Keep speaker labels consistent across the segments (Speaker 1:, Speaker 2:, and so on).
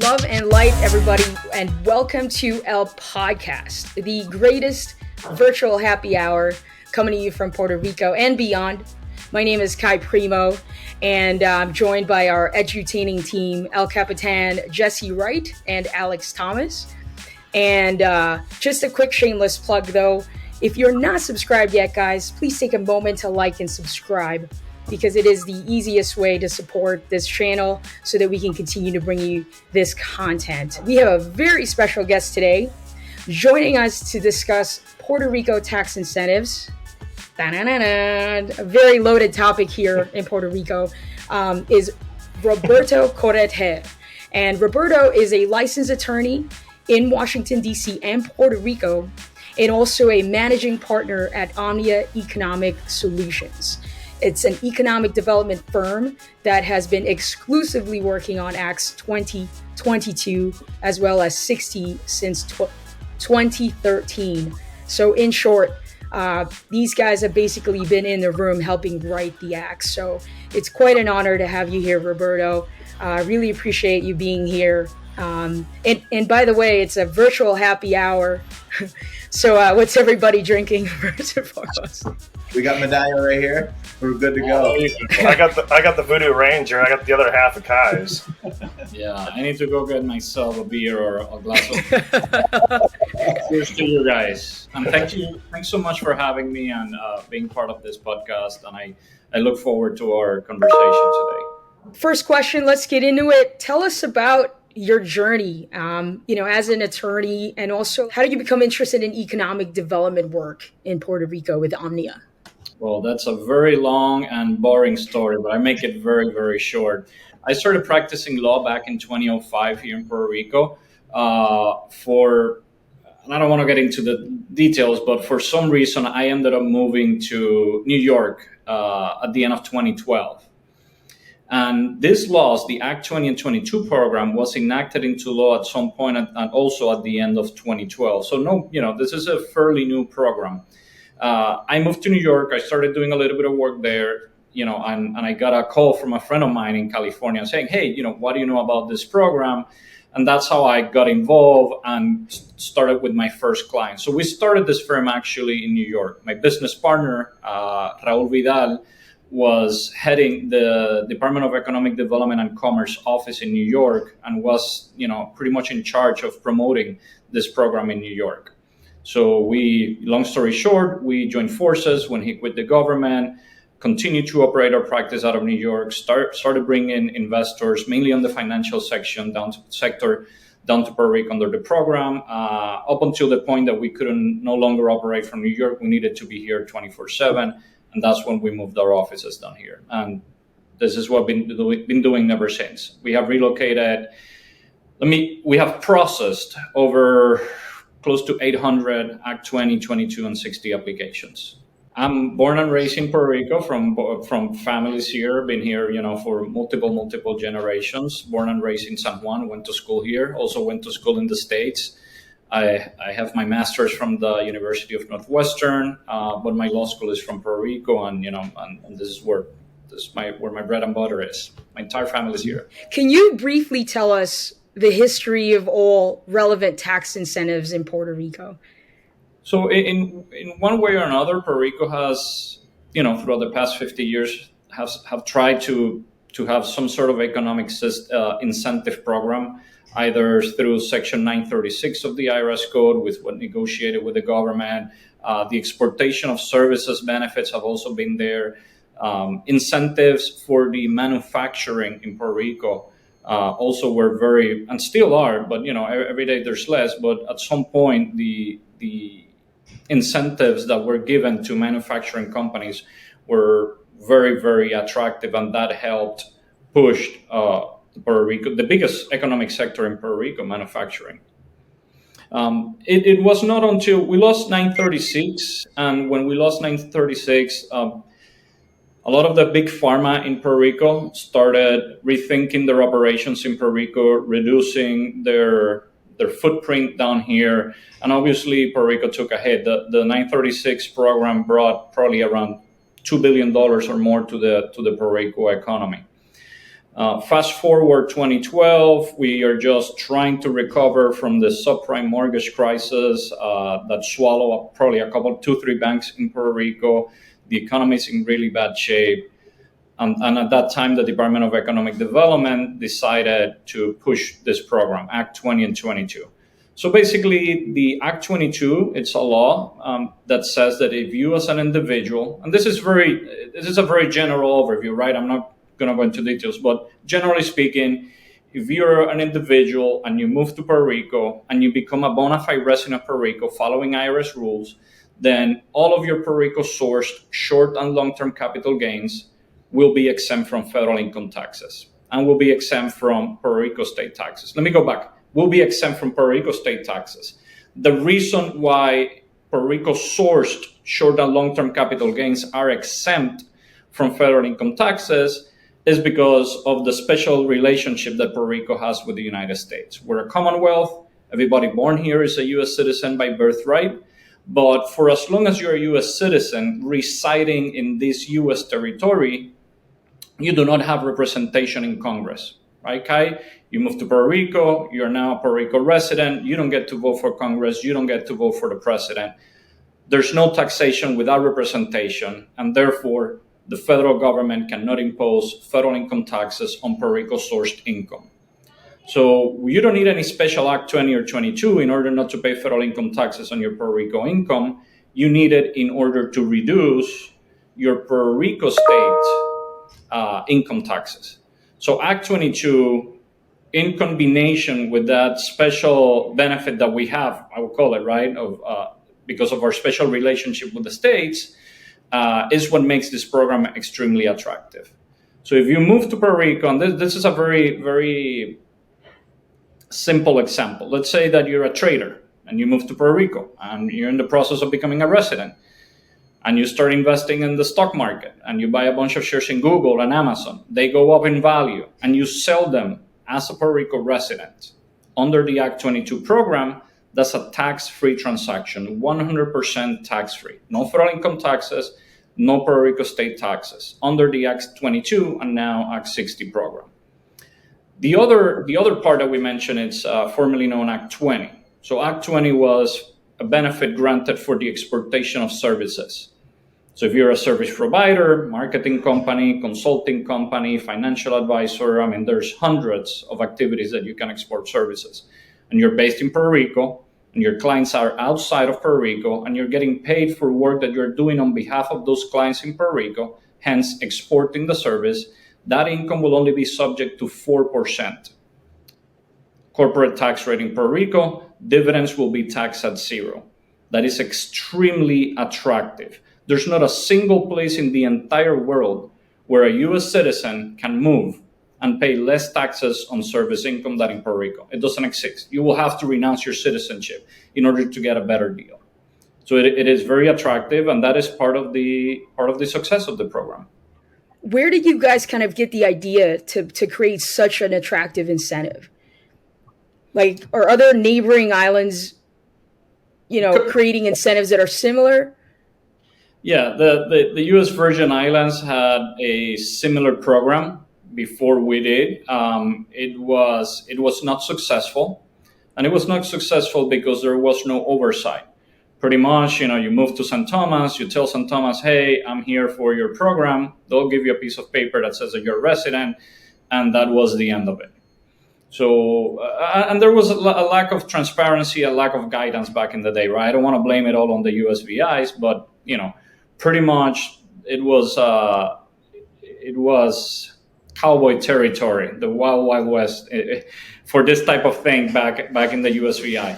Speaker 1: Love and light, everybody, and welcome to El Podcast, the greatest virtual happy hour coming to you from Puerto Rico and beyond. My name is Kai Primo, and I'm joined by our edutaining team, El Capitan Jesse Wright and Alex Thomas. And just a quick shameless plug, though. If you're not subscribed yet, guys, please take a moment to like and subscribe, because it is the easiest way to support this channel so that we can continue to bring you this content. We have a very special guest today joining us to discuss Puerto Rico tax incentives. A very loaded topic here in Puerto Rico is Roberto Corretjer. And Roberto is a licensed attorney in Washington, D.C. and Puerto Rico, and also a managing partner at Omnia Economic Solutions. It's an economic development firm that has been exclusively working on Acts 2022 as well as 60 since 2013. So in short, these guys have basically been in the room helping write the acts. So it's quite an honor to have you here, Roberto. I really appreciate you being here. And by the way, it's a virtual happy hour. So what's everybody drinking first and foremost?
Speaker 2: We got Medallion right here. We're good to go.
Speaker 3: I got the Voodoo Ranger. I got the other half of Kai's.
Speaker 4: Yeah, I need to go get myself a beer or a glass of. Cheers to you guys, and thanks so much for having me and being part of this podcast. And I look forward to our conversation today.
Speaker 1: First question, let's get into it. Tell us about your journey, as an attorney, and also how did you become interested in economic development work in Puerto Rico with Omnia?
Speaker 4: Well, that's a very long and boring story, but I make it very, very short. I started practicing law back in 2005 here in Puerto Rico and I don't want to get into the details, but for some reason, I ended up moving to New York at the end of 2012. And these laws, the Act 20 and 22 program, was enacted into law at some point and also at the end of 2012. So this is a fairly new program. I moved to New York. I started doing a little bit of work there, and I got a call from a friend of mine in California saying, hey, what do you know about this program? And that's how I got involved and started with my first client. So we started this firm actually in New York. My business partner, Raul Vidal, was heading the Department of Economic Development and Commerce office in New York and was, pretty much in charge of promoting this program in New York. So long story short, we joined forces when he quit the government, continued to operate our practice out of New York, started bringing investors, mainly on the financial sector, down to Puerto Rico under the program, up until the point that we couldn't no longer operate from New York. We needed to be here 24/7. And that's when we moved our offices down here. And this is what we've been doing ever since. We have relocated. We have processed over close to 800 Act 20, 22, and 60 applications. I'm born and raised in Puerto Rico from families here, been here, for multiple generations. Born and raised in San Juan, went to school here, also went to school in the States. I have my master's from the University of Northwestern, but my law school is from Puerto Rico, and this is where my bread and butter is. My entire family is here.
Speaker 1: Can you briefly tell us the history of all relevant tax incentives in Puerto Rico?
Speaker 4: So in one way or another, Puerto Rico has, throughout the past 50 years, have tried to have some sort of economic incentive program, either through Section 936 of the IRS Code, with what negotiated with the government. The exportation of services benefits have also been there. Incentives for the manufacturing in Puerto Rico also were very, and still are, but every day there's less. But at some point, the incentives that were given to manufacturing companies were very, very attractive, and that helped push Puerto Rico, the biggest economic sector in Puerto Rico, manufacturing. It was not until we lost 936, and when we lost 936, a lot of the big pharma in Puerto Rico started rethinking their operations in Puerto Rico, reducing their footprint down here, and obviously Puerto Rico took a hit. The 936 program brought probably around $2 billion or more to the Puerto Rico economy. Fast forward 2012, we are just trying to recover from the subprime mortgage crisis that swallowed up probably two, three banks in Puerto Rico. The economy is in really bad shape. And at that time, the Department of Economic Development decided to push this program, Act 20 and 22. So basically, the Act 22, it's a law that says that if you as an individual, and this is a very general overview, right? I'm not going to go into details, but generally speaking, if you're an individual and you move to Puerto Rico and you become a bona fide resident of Puerto Rico following IRS rules, then all of your Puerto Rico sourced short and long-term capital gains will be exempt from federal income taxes and will be exempt from Puerto Rico state taxes. Let me go back. Will be exempt from Puerto Rico state taxes. The reason why Puerto Rico sourced short and long-term capital gains are exempt from federal income taxes is because of the special relationship that Puerto Rico has with the United States. We're a Commonwealth. Everybody born here is a U.S. citizen by birthright. But for as long as you're a U.S. citizen residing in this U.S. territory, you do not have representation in Congress, right, Kai? You move to Puerto Rico, you're now a Puerto Rico resident, you don't get to vote for Congress, you don't get to vote for the president. There's no taxation without representation, and therefore the federal government cannot impose federal income taxes on Puerto Rico sourced income. So you don't need any special Act 20 or 22 in order not to pay federal income taxes on your Puerto Rico income. You need it in order to reduce your Puerto Rico state income taxes. So Act 22, in combination with that special benefit that we have, I would call it, right, because of our special relationship with the states, is what makes this program extremely attractive. So if you move to Puerto Rico, and this is a very, very simple example. Let's say that you're a trader and you move to Puerto Rico and you're in the process of becoming a resident. And you start investing in the stock market and you buy a bunch of shares in Google and Amazon. They go up in value and you sell them as a Puerto Rico resident. Under the Act 22 program, that's a tax-free transaction, 100% tax-free. No federal income taxes, no Puerto Rico state taxes under the Act 22 and now Act 60 program. The other part that we mentioned is formerly known Act 20. So Act 20 was a benefit granted for the exportation of services. So if you're a service provider, marketing company, consulting company, financial advisor, I mean, there's hundreds of activities that you can export services. And you're based in Puerto Rico, and your clients are outside of Puerto Rico, and you're getting paid for work that you're doing on behalf of those clients in Puerto Rico, hence exporting the service, that income will only be subject to 4% corporate tax rate in Puerto Rico. Dividends will be taxed at 0. That is extremely attractive. There's not a single place in the entire world where a U.S. citizen can move and pay less taxes on service income than in Puerto Rico. It doesn't exist. You will have to renounce your citizenship in order to get a better deal. So it is very attractive, and that is part of the success of the program.
Speaker 1: Where did you guys kind of get the idea to create such an attractive incentive? Like, are other neighboring islands, creating incentives that are similar?
Speaker 4: Yeah, the U.S. Virgin Islands had a similar program before we did. It was not successful, and it was not successful because there was no oversight. Pretty much, you move to St. Thomas, you tell St. Thomas, hey, I'm here for your program. They'll give you a piece of paper that says that you're a resident, and that was the end of it. So, and there was a lack of transparency, a lack of guidance back in the day, right? I don't want to blame it all on the USVIs, but, pretty much it was cowboy territory, the wild, wild west for this type of thing back in the USVI.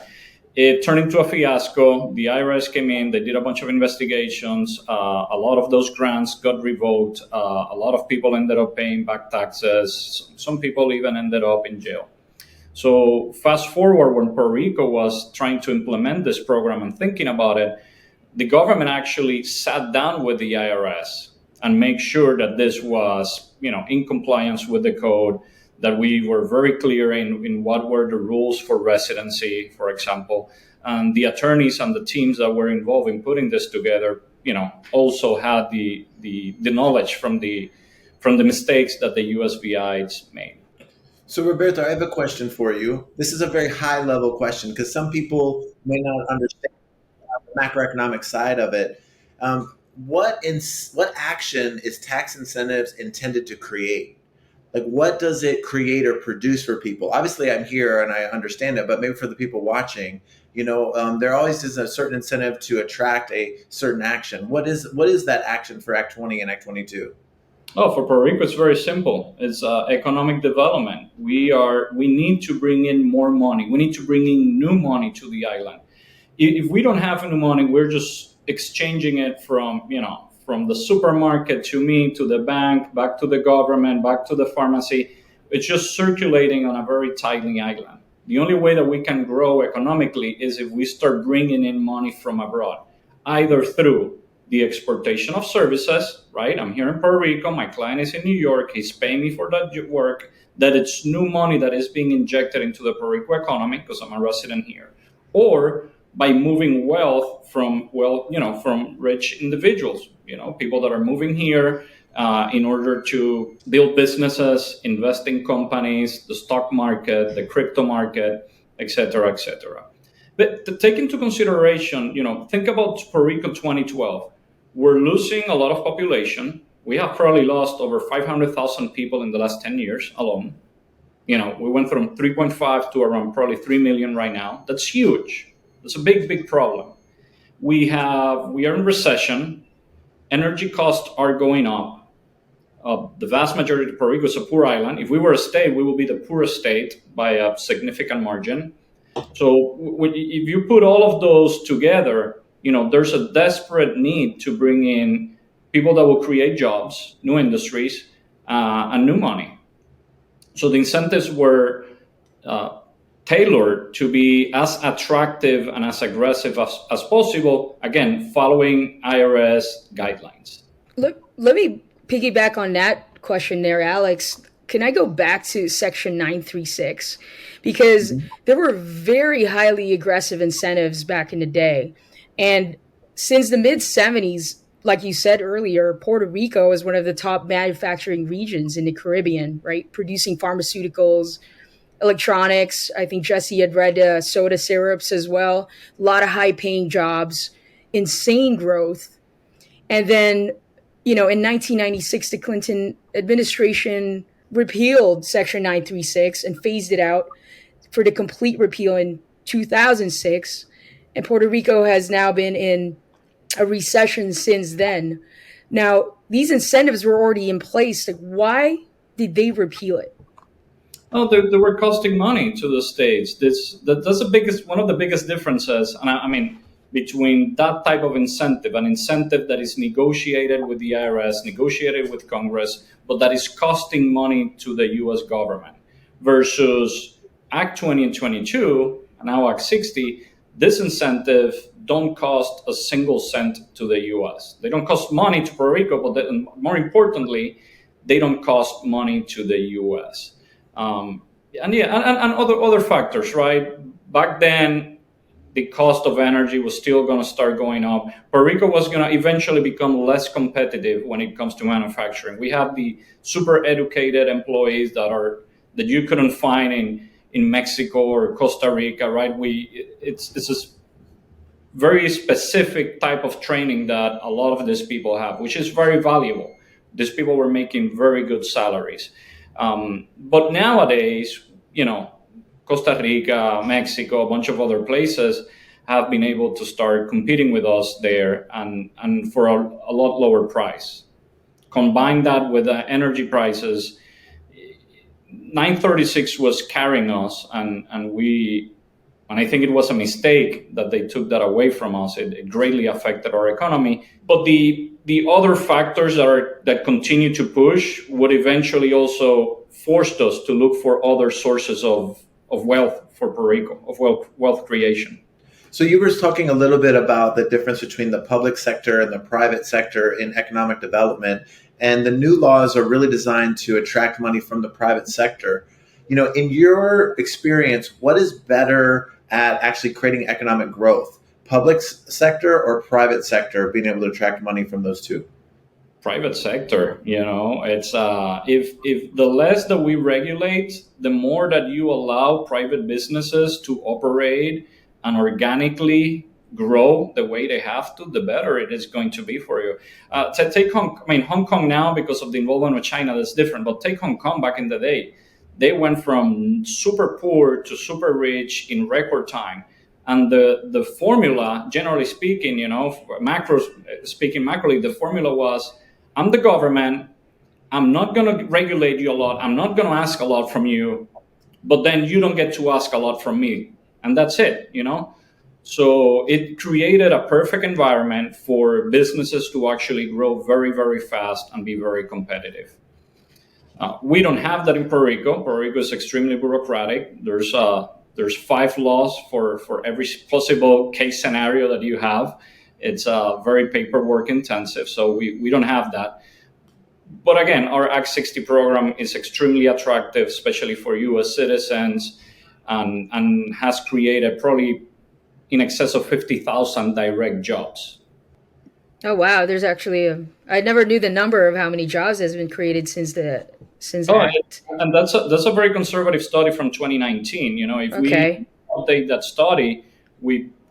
Speaker 4: It turned into a fiasco. The IRS came in, they did a bunch of investigations. A lot of those grants got revoked. A lot of people ended up paying back taxes. Some people even ended up in jail. So fast forward, when Puerto Rico was trying to implement this program and thinking about it, the government actually sat down with the IRS and make sure that this was, in compliance with the code, that we were very clear in what were the rules for residency, for example. And the attorneys and the teams that were involved in putting this together, also had the knowledge from the from the mistakes that the USVI's made.
Speaker 2: So, Roberto, I have a question for you. This is a very high level question because some people may not understand the macroeconomic side of it. What action is tax incentives intended to create? Like, what does it create or produce for people? Obviously, I'm here and I understand it, but maybe for the people watching, there always is a certain incentive to attract a certain action. What is that action for Act 20 and Act 22?
Speaker 4: Oh, for Puerto Rico, it's very simple. It's economic development. We need to bring in more money. We need to bring in new money to the island. If we don't have any money, we're just exchanging it from the supermarket to me, to the bank, back to the government, back to the pharmacy. It's just circulating on a very tiny island. The only way that we can grow economically is if we start bringing in money from abroad, either through the exportation of services, right? I'm here in Puerto Rico, my client is in New York, he's paying me for that work, that it's new money that is being injected into the Puerto Rico economy because I'm a resident here. Or by moving wealth from rich individuals, people that are moving here in order to build businesses, invest in companies, the stock market, the crypto market, et cetera, et cetera. But to take into consideration, think about Puerto Rico 2012. We're losing a lot of population. We have probably lost over 500,000 people in the last 10 years alone. We went from 3.5 to around probably 3 million right now. That's huge. That's a big, big problem. We are in recession. Energy costs are going up. The vast majority of Puerto Rico is a poor island. If we were a state, we will be the poorest state by a significant margin. So if you put all of those together, there's a desperate need to bring in people that will create jobs, new industries, and new money. So the incentives were tailored to be as attractive and as aggressive as possible, again, following IRS guidelines.
Speaker 1: Let me piggyback on that question there, Alex. Can I go back to Section 936? Because there were very highly aggressive incentives back in the day. And since the mid-70s, like you said earlier, Puerto Rico is one of the top manufacturing regions in the Caribbean, right? Producing pharmaceuticals, electronics. I think Jesse had read soda syrups as well. A lot of high-paying jobs, insane growth. And then, in 1996, the Clinton administration repealed Section 936 and phased it out for the complete repeal in 2006. And Puerto Rico has now been in a recession since then. Now, these incentives were already in place. Like, why did they repeal it?
Speaker 4: Oh, they were costing money to the states. That's one of the biggest differences. And I mean, between that type of incentive, an incentive that is negotiated with the IRS, negotiated with Congress, but that is costing money to the U.S. government, versus Act 20 and 22, and now Act 60, this incentive don't cost a single cent to the U.S. They don't cost money to Puerto Rico, but more importantly, they don't cost money to the U.S. And other factors, right? Back then, the cost of energy was still going to start going up. Puerto Rico was going to eventually become less competitive when it comes to manufacturing. We have the super educated employees that you couldn't find in Mexico or Costa Rica, right? It's this very specific type of training that a lot of these people have, which is very valuable. These people were making very good salaries. But nowadays, Costa Rica, Mexico, a bunch of other places have been able to start competing with us there and for a lot lower price. Combine that with the energy prices, 936 was carrying us, and I think it was a mistake that they took that away from us. It greatly affected our economy. But the other factors that continue to push would eventually also forced us to look for other sources of wealth for Puerto Rico, of wealth creation.
Speaker 2: So you were talking a little bit about the difference between the public sector and the private sector in economic development, and the new laws are really designed to attract money from the private sector. In your experience, what is better at actually creating economic growth, public sector or private sector, being able to attract money from those two?
Speaker 4: private sector. It's if the less that we regulate, the more that you allow private businesses to operate and organically grow the way they have to, the better it is going to be for you. To take Hong Kong now, because of the involvement of China, that's different. But take Hong Kong back in the day, they went from super poor to super rich in record time. And the formula, generally speaking, macroly, the formula was, I'm the government, I'm not going to regulate you a lot, I'm not going to ask a lot from you, but then you don't get to ask a lot from me. And that's it, So it created a perfect environment for businesses to actually grow very, very fast and be very competitive. We don't have that in Puerto Rico. Puerto Rico is extremely bureaucratic. There's 5 laws for every possible case scenario that you have. It's very paperwork intensive, so we don't have that. But again, our Act 60 program is extremely attractive, especially for U.S. citizens, and has created probably in excess of 50,000 direct jobs.
Speaker 1: Oh wow! There's actually I never knew the number of how many jobs has been created since the Act.
Speaker 4: And that's a very conservative study from 2019. If we update that study,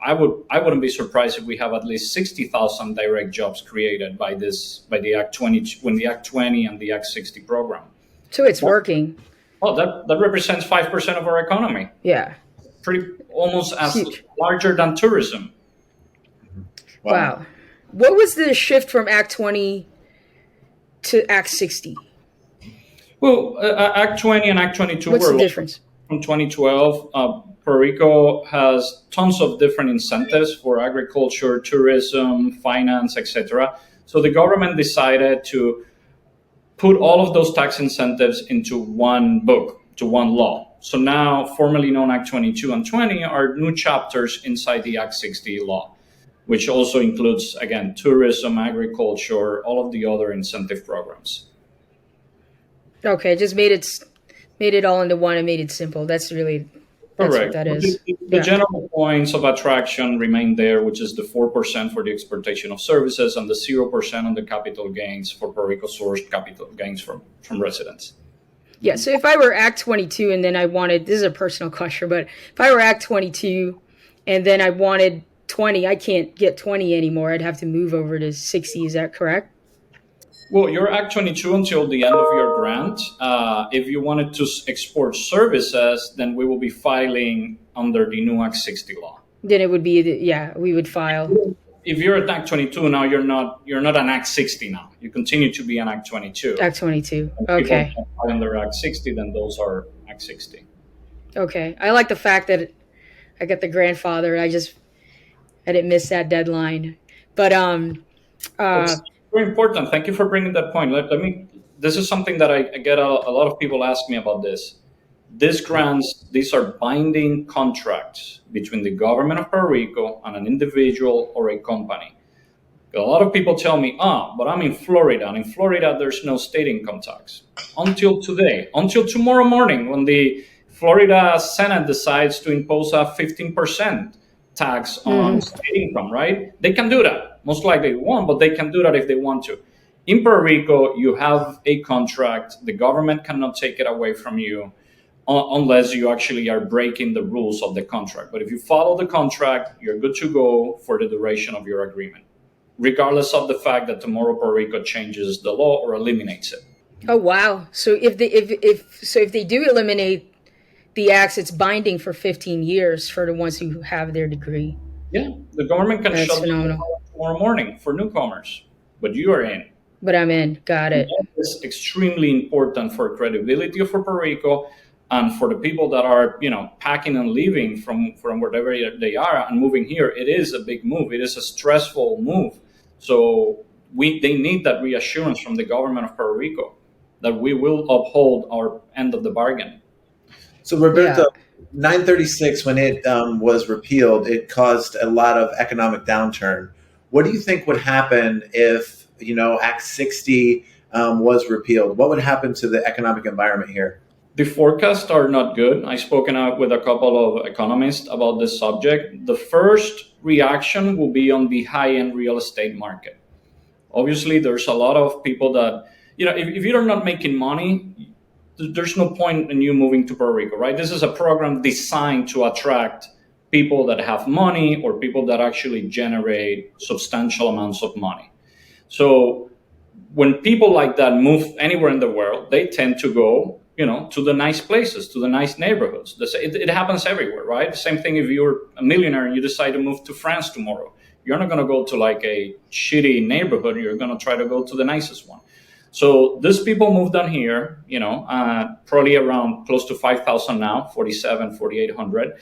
Speaker 4: I wouldn't be surprised if we have at least 60,000 direct jobs created by the Act 20 when the Act 20 and the Act 60 program.
Speaker 1: So it's working.
Speaker 4: Oh, that represents 5% of our economy.
Speaker 1: Yeah.
Speaker 4: Pretty almost as larger than tourism.
Speaker 1: Wow. What was the shift from Act 20 to Act 60?
Speaker 4: Well, Act 20 and Act 22
Speaker 1: What's the difference?
Speaker 4: From 2012. Puerto Rico has tons of different incentives for agriculture, tourism, finance, etc. So the government decided to put all of those tax incentives into one book, to one law. So now, formerly known Act 22 and 20 are new chapters inside the Act 60 law, which also includes, again, tourism, agriculture, all of the other incentive programs.
Speaker 1: Okay, just made it all into one and made it simple. That's correct. What that is.
Speaker 4: The general points of attraction remain there, which is the 4% for the exportation of services and the 0% on the capital gains for Puerto Rico sourced capital gains from residents.
Speaker 1: Yeah, so if I were Act 22 and then I wanted, this is a personal question, but if I were Act 22 and then I wanted 20, I can't get 20 anymore. I'd have to move over to 60. Is that correct?
Speaker 4: Well, you're Act 22 until the end of your grant. If you wanted to export services, then we will be filing under the new Act 60 law.
Speaker 1: Then it would be, we would file.
Speaker 4: If you're at Act 22 now, you're not an Act 60 now. You continue to be an Act 22.
Speaker 1: Act 22.
Speaker 4: And
Speaker 1: okay.
Speaker 4: If you under Act 60, then those are Act 60.
Speaker 1: Okay. I like the fact that I got the grandfather. I didn't miss that deadline. But
Speaker 4: it's very important. Thank you for bringing that point. This is something that I get a lot of people ask me about this. These grants, these are binding contracts between the government of Puerto Rico and an individual or a company. A lot of people tell me, but I'm in Florida, and in Florida there's no state income tax. Until tomorrow morning, when the Florida Senate decides to impose a 15% tax on state income, right? They can do that. Most likely they won't, but they can do that if they want to. In Puerto Rico, you have a contract. The government cannot take it away from you unless you actually are breaking the rules of the contract. But if you follow the contract, you're good to go for the duration of your agreement, regardless of the fact that tomorrow Puerto Rico changes the law or eliminates it.
Speaker 1: Oh wow! So if they do eliminate the acts, it's binding for 15 years for the ones who have their degree.
Speaker 4: Yeah, the government can shut down tomorrow morning for newcomers, but you are in.
Speaker 1: But I'm in. Got it.
Speaker 4: It's extremely important for credibility of Puerto Rico and for the people that are, packing and leaving from wherever they are and moving here. It is a big move. It is a stressful move. So they need that reassurance from the government of Puerto Rico that we will uphold our end of the bargain.
Speaker 2: So Roberto, 936, when it was repealed, it caused a lot of economic downturn. What do you think would happen if, Act 60 was repealed? What would happen to the economic environment here?
Speaker 4: The forecasts are not good. I've spoken out with a couple of economists about this subject. The first reaction will be on the high-end real estate market. Obviously, there's a lot of people that, if you're not making money, there's no point in you moving to Puerto Rico, right? This is a program designed to attract people that have money or people that actually generate substantial amounts of money. So when people like that move anywhere in the world, they tend to go, to the nice places, to the nice neighborhoods. It happens everywhere, right? The same thing if you're a millionaire and you decide to move to France tomorrow. You're not going to go to like a shitty neighborhood. You're going to try to go to the nicest one. So these people moved down here, probably around close to 5,000 now, 4,800.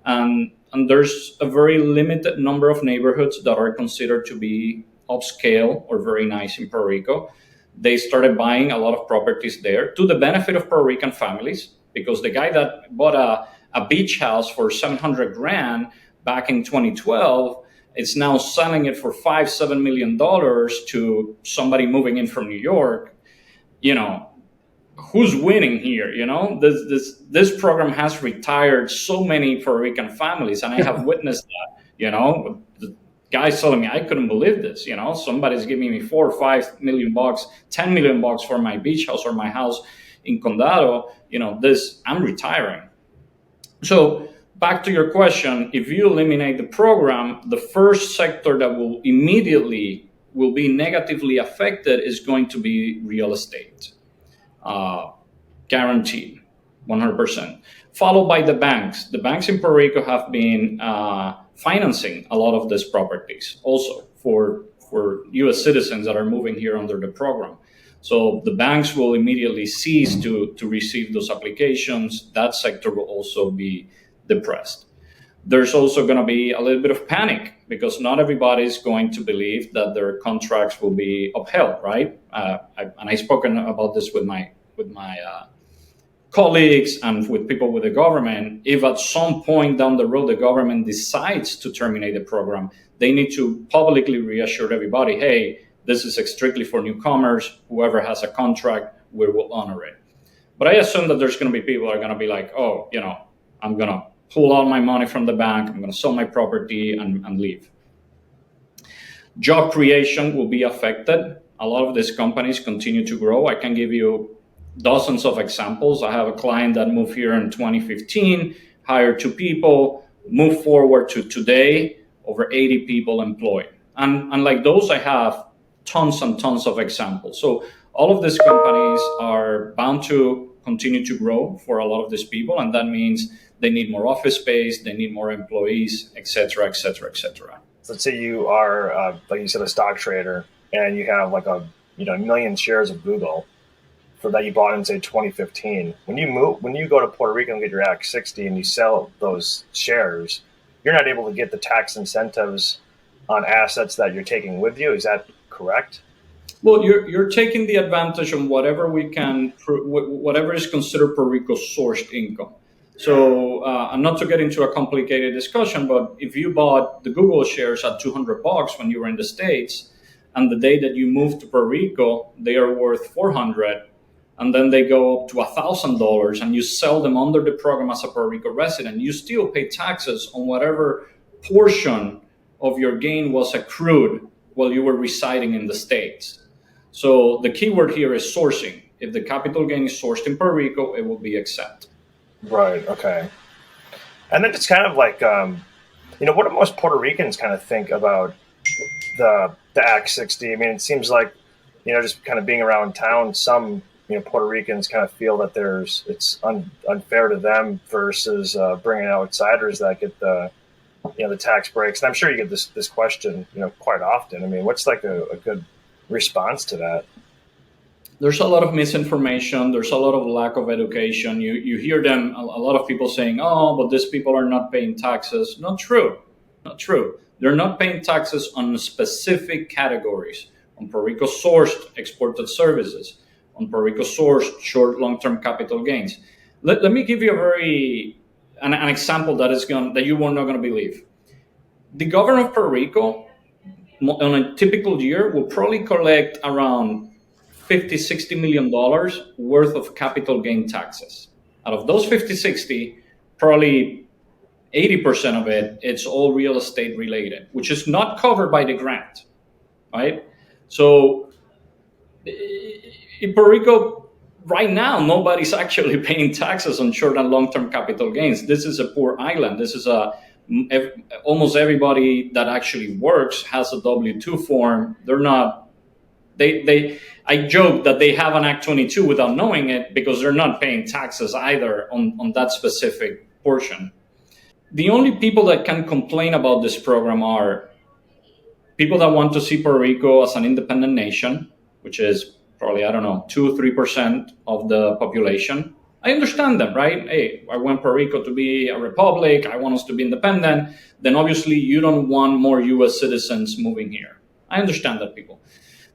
Speaker 4: And there's a very limited number of neighborhoods that are considered to be upscale or very nice in Puerto Rico. They started buying a lot of properties there to the benefit of Puerto Rican families, because the guy that bought a beach house for $700,000 back in 2012, it's now selling it for $5-7 million to somebody moving in from New York. Who's winning here? This program has retired so many Puerto Rican families, and I have witnessed that. The guys telling me, I couldn't believe this. Somebody's giving me $4 or $5 million, $10 million for my beach house or my house in Condado. I'm retiring. So back to your question, if you eliminate the program, the first sector that will be negatively affected is going to be real estate. Guaranteed, 100%. Followed by the banks. The banks in Puerto Rico have been financing a lot of these properties also for U.S. citizens that are moving here under the program. So the banks will immediately cease to receive those applications. That sector will also be depressed. There's also going to be a little bit of panic because not everybody is going to believe that their contracts will be upheld, right? I've spoken about this with my colleagues and with people with the government. If at some point down the road the government decides to terminate the program, they need to publicly reassure everybody, hey, this is strictly for newcomers. Whoever has a contract, we will honor it. But I assume that there's going to be people that are going to be like, oh, I'm going to pull all my money from the bank, I'm going to sell my property and leave. Job creation will be affected. A lot of these companies continue to grow. I can give you dozens of examples. I have a client that moved here in 2015, hired 2 people, moved forward to today, over 80 people employed. And like those, I have tons and tons of examples. So all of these companies are bound to continue to grow for a lot of these people. And that means they need more office space, they need more employees, et cetera, et cetera, et cetera.
Speaker 3: So let's say you are, like you said, a stock trader, and you have like a million shares of Google for that you bought in, say, 2015. When you go to Puerto Rico and get your Act 60 and you sell those shares, you're not able to get the tax incentives on assets that you're taking with you. Is that correct?
Speaker 4: Well, you're taking the advantage on whatever we can, whatever is considered Puerto Rico sourced income. So, and not to get into a complicated discussion, but if you bought the Google shares at $200 when you were in the States, and the day that you moved to Puerto Rico, they are worth $400, and then they go up to $1,000, and you sell them under the program as a Puerto Rico resident, you still pay taxes on whatever portion of your gain was accrued while you were residing in the States. So the key word here is sourcing. If the capital gain is sourced in Puerto Rico, it will be exempt.
Speaker 3: Right. Okay. And then it's kind of like, what do most Puerto Ricans kind of think about the Act 60? I mean, it seems like, just kind of being around town, some, Puerto Ricans kind of feel that it's unfair to them versus bringing outsiders that get the tax breaks. And I'm sure you get this question, quite often. I mean, what's like a good response to that?
Speaker 4: There's a lot of misinformation. There's a lot of lack of education. You hear them, a lot of people saying, oh, but these people are not paying taxes. Not true. Not true. They're not paying taxes on specific categories, on Puerto Rico sourced exported services, on Puerto Rico sourced short, long-term capital gains. Let me give you an example that you are not going to believe. The government of Puerto Rico, on a typical year, will probably collect around $50-60 million worth of capital gain taxes. Out of those 50-60, probably 80% of it's all real estate related, which is not covered by the grant, right? So in Puerto Rico, right now, nobody's actually paying taxes on short and long-term capital gains. This is a poor island. This is almost everybody that actually works has a W-2 form. They're not. I joke that they have an Act 22 without knowing it because they're not paying taxes either on that specific portion. The only people that can complain about this program are people that want to see Puerto Rico as an independent nation, which is probably, I don't know, 2 or 3% of the population. I understand them, right? Hey, I want Puerto Rico to be a republic. I want us to be independent. Then obviously you don't want more US citizens moving here. I understand that, people.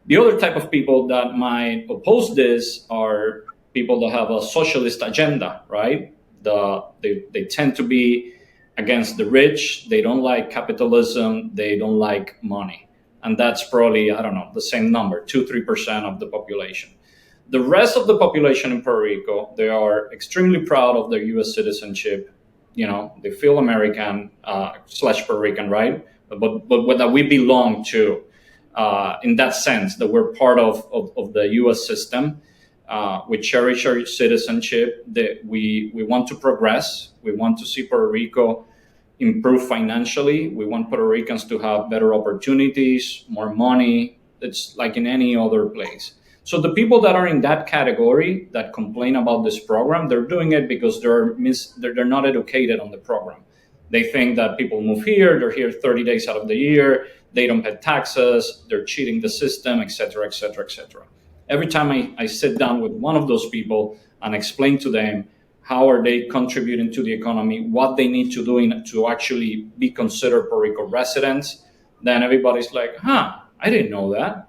Speaker 4: The other type of people that might oppose this are people that have a socialist agenda, right? They tend to be against the rich. They don't like capitalism. They don't like money. And that's probably, I don't know, the same number, 2-3% of the population. The rest of the population in Puerto Rico, they are extremely proud of their US citizenship. You know, they feel American / Puerto Rican, right? But that we belong to, in that sense, that we're part of the US system. We cherish our citizenship, that we want to progress. We want to see Puerto Rico improve financially. We want Puerto Ricans to have better opportunities, more money. It's like in any other place. So the people that are in that category that complain about this program, they're doing it because they're not educated on the program. They think that people move here, they're here 30 days out of the year, they don't pay taxes, they're cheating the system, etc., etc., etc. Every time I sit down with one of those people and explain to them how are they contributing to the economy, what they need to do to actually be considered Puerto Rico residents, then everybody's like, I didn't know that.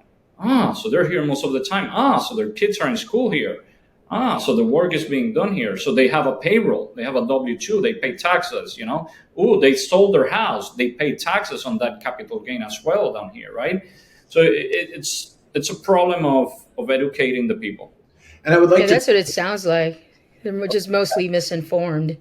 Speaker 4: So they're here most of the time. So their kids are in school here. So the work is being done here. So they have a payroll. They have a W-2. They pay taxes, you know. They sold their house. They pay taxes on that capital gain as well down here, right? So it's a problem of educating the people.
Speaker 2: And I would like to...
Speaker 1: That's what it sounds like. They're just mostly misinformed.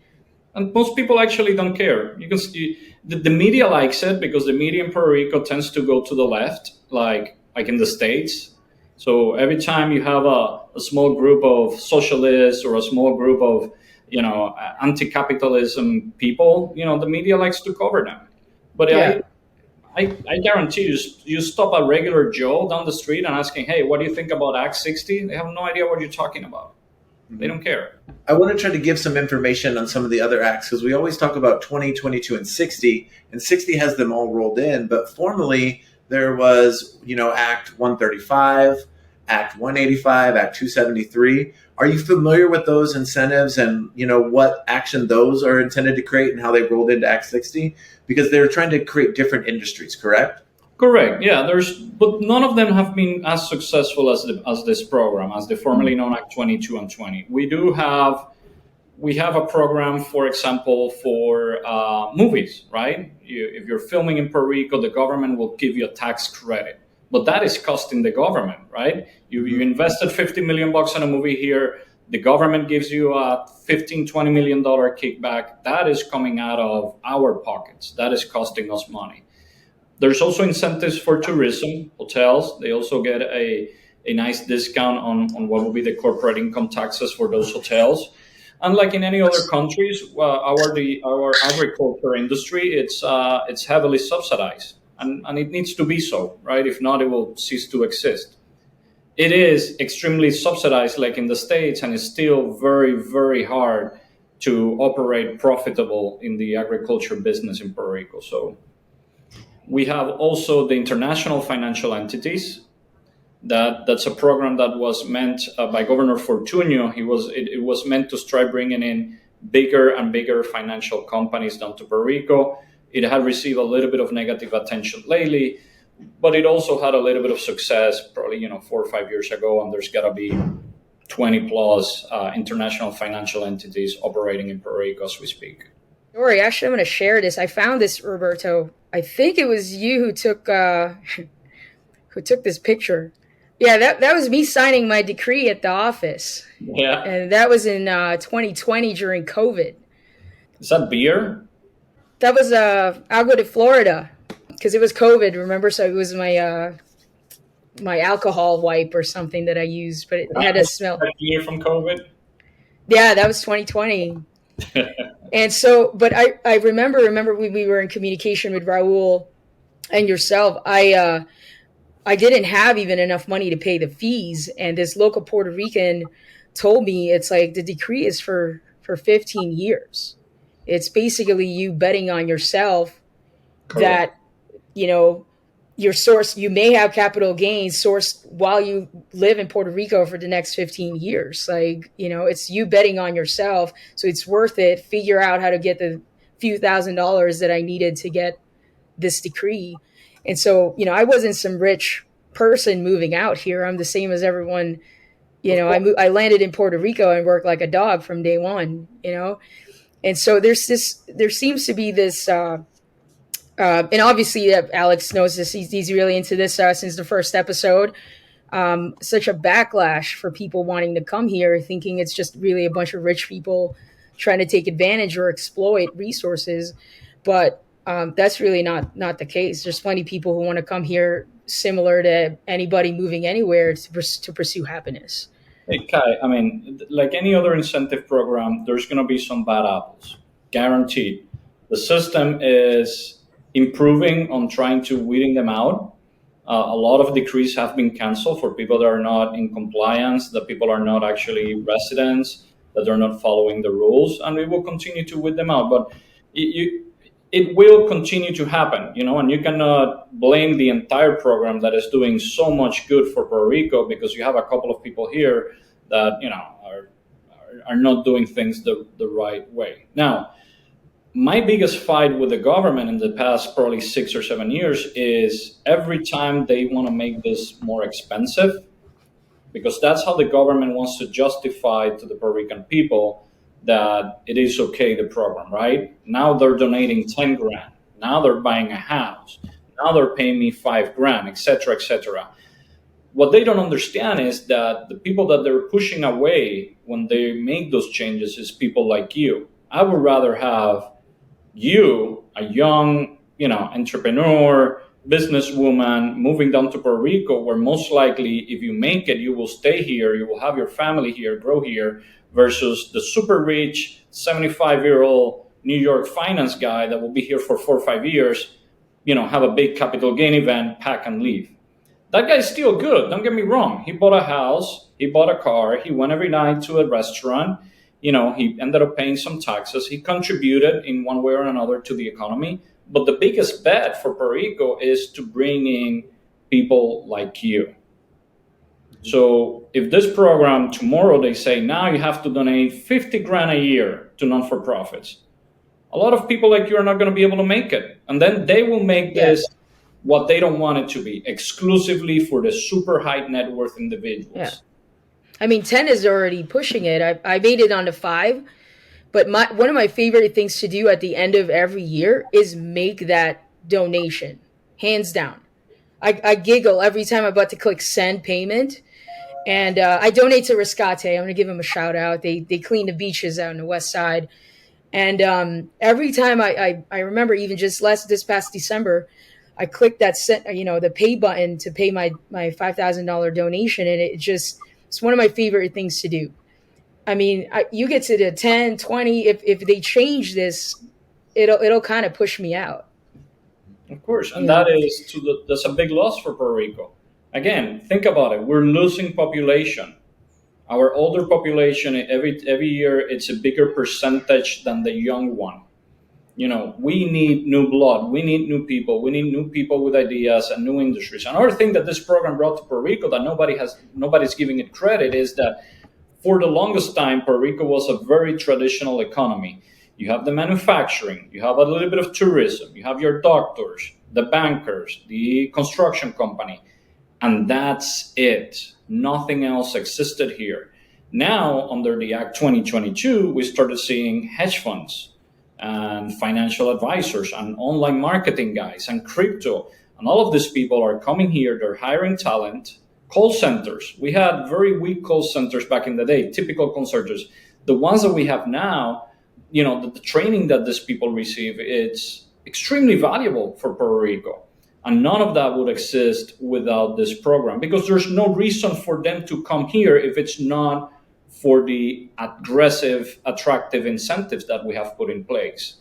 Speaker 4: And most people actually don't care. You can see the media likes it because the media in Puerto Rico tends to go to the left, like in the States. So every time you have a small group of socialists or a small group of, anti-capitalism people, the media likes to cover them. But yeah. I guarantee you stop a regular Joe down the street and asking, hey, what do you think about Act 60? They have no idea what you're talking about. They don't care.
Speaker 2: I want to try to give some information on some of the other acts because we always talk about 20, 22, and 60 has them all rolled in. But formally, there was, Act 135, Act 185, Act 273. Are you familiar with those incentives and, what action those are intended to create and how they rolled into Act 60? Because they're trying to create different industries, correct?
Speaker 4: Correct. Yeah, but none of them have been as successful as this program, as the formerly known Act 22 and 20. We have a program, for example, for movies, right? If you're filming in Puerto Rico, the government will give you a tax credit, but that is costing the government, right? You invested $50 million in a movie here. The government gives you a $15-20 million kickback. That is coming out of our pockets. That is costing us money. There's also incentives for tourism, hotels. They also get a nice discount on what will be the corporate income taxes for those hotels. And like in any other countries, our agriculture industry, it's heavily subsidized, and it needs to be so, right? If not, it will cease to exist. It is extremely subsidized, like in the States, and it's still very, very hard to operate profitable in the agriculture business in Puerto Rico. So we have also the international financial entities. That's a program that was meant by Governor Fortunio. It was meant to start bringing in bigger and bigger financial companies down to Puerto Rico. It had received a little bit of negative attention lately, but it also had a little bit of success probably 4 or 5 years ago, and there's got to be 20 plus international financial entities operating in Puerto Rico as we speak.
Speaker 1: Sorry, actually, I'm going to share this. I found this, Roberto. I think it was you who took this picture. Yeah, that was me signing my decree at the office.
Speaker 4: Yeah.
Speaker 1: And that was in 2020 during COVID.
Speaker 4: Is that beer?
Speaker 1: That was Agua de Florida, because it was COVID, remember? So it was my my alcohol wipe or something that I used, but it had a smell.
Speaker 4: That year from COVID.
Speaker 1: Yeah, that was 2020. And so, but I remember when we were in communication with Raul and yourself, I didn't have even enough money to pay the fees, and this local Puerto Rican told me it's like the decree is for 15 years. It's basically you betting on yourself
Speaker 4: Correct.
Speaker 1: that you know your source, you may have capital gains sourced while you live in Puerto Rico for the next 15 years. Like, it's you betting on yourself, so it's worth it. Figure out how to get the few $1,000s that I needed to get this decree. And so, I wasn't some rich person moving out here. I'm the same as everyone. I landed in Puerto Rico and worked like a dog from day one. And so there seems to be this, and obviously Alex knows this. He's really into this since the first episode. Such a backlash for people wanting to come here, thinking it's just really a bunch of rich people trying to take advantage or exploit resources. But that's really not the case. There's plenty of people who want to come here, similar to anybody moving anywhere, to pursue happiness.
Speaker 4: Hey, Kai, I mean, like any other incentive program, there's going to be some bad apples, guaranteed. The system is improving on trying to weeding them out. A lot of decrees have been canceled for people that are not in compliance, that people are not actually residents, that they're not following the rules, and we will continue to weed them out. But it will continue to happen, and you cannot blame the entire program that is doing so much good for Puerto Rico because you have a couple of people here that, are not doing things the right way. Now, my biggest fight with the government in the past probably 6 or 7 years is every time they want to make this more expensive, because that's how the government wants to justify to the Puerto Rican people that it is okay, the program, right? Now they're donating 10 grand. Now they're buying a house. Now they're paying me 5 grand, et cetera, et cetera. What they don't understand is that the people that they're pushing away when they make those changes is people like you. I would rather have you, a young, entrepreneur, businesswoman moving down to Puerto Rico, where most likely if you make it, you will stay here, you will have your family here, grow here, versus the super rich 75-year-old New York finance guy that will be here for 4 or 5 years, have a big capital gain event, pack and leave. That guy's still good, don't get me wrong. He bought a house, he bought a car, he went every night to a restaurant, he ended up paying some taxes, he contributed in one way or another to the economy. But the biggest bet for Puerto Rico is to bring in people like you. So if this program tomorrow, they say, now you have to donate 50 grand a year to non-for-profits, a lot of people like you are not going to be able to make it. And then they will make this what they don't want it to be, exclusively for the super high net worth individuals.
Speaker 1: Yeah. I mean, 10 is already pushing it. I made it onto 5. But one of my favorite things to do at the end of every year is make that donation, hands down. I giggle every time I'm about to click send payment. And I donate to Rescate. I'm going to give them a shout out. They clean the beaches out on the west side. And every time I remember, even just this past December, I clicked that the pay button to pay my $5,000 donation. And it's one of my favorite things to do. I mean, you get to the 10, 20, if they change this, it'll kind of push me out.
Speaker 4: Of course. And that's a big loss for Puerto Rico. Again, think about it. We're losing population. Our older population, every year, it's a bigger percentage than the young one. We need new blood. We need new people. We need new people with ideas and new industries. Another thing that this program brought to Puerto Rico that nobody's giving it credit is that for the longest time, Puerto Rico was a very traditional economy. You have the manufacturing, you have a little bit of tourism, you have your doctors, the bankers, the construction company, and that's it. Nothing else existed here. Now, under the Act 2022, we started seeing hedge funds and financial advisors and online marketing guys and crypto. And all of these people are coming here, they're hiring talent. Call centers. We had very weak call centers back in the day, typical call centers. The ones that we have now, the training that these people receive, it's extremely valuable for Puerto Rico. And none of that would exist without this program, because there's no reason for them to come here if it's not for the aggressive, attractive incentives that we have put in place.